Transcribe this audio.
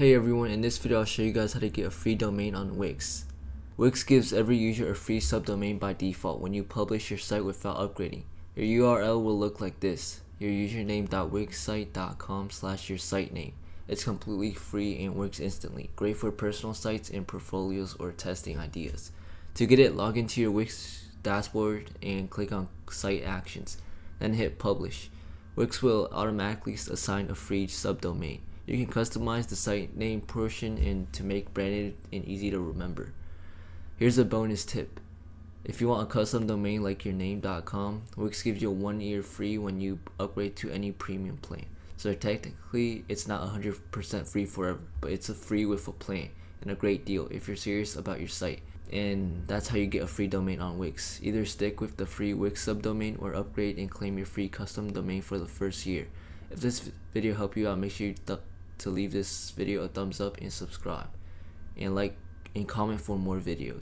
Hey everyone, in this video I'll show you guys how to get a free domain on Wix. Wix gives every user a free subdomain by default when you publish your site without upgrading. Your URL will look like this: your username.wixsite.com/your site name. It's completely free and works instantly, great for personal sites and portfolios or testing ideas. To get it, log into your Wix dashboard and click on Site Actions, then hit Publish. Wix will automatically assign a free subdomain. You can customize the site name portion and to make branded and easy to remember. Here's a bonus tip. If you want a custom domain like yourname.com, Wix gives you a 1 year free when you upgrade to any premium plan. So technically, it's not 100% free forever, but it's a free with a plan and a great deal if you're serious about your site. And that's how you get a free domain on Wix. Either stick with the free Wix subdomain or upgrade and claim your free custom domain for the first year. If this video helped you out, make sure to leave this video a thumbs up and subscribe, and like and comment for more videos.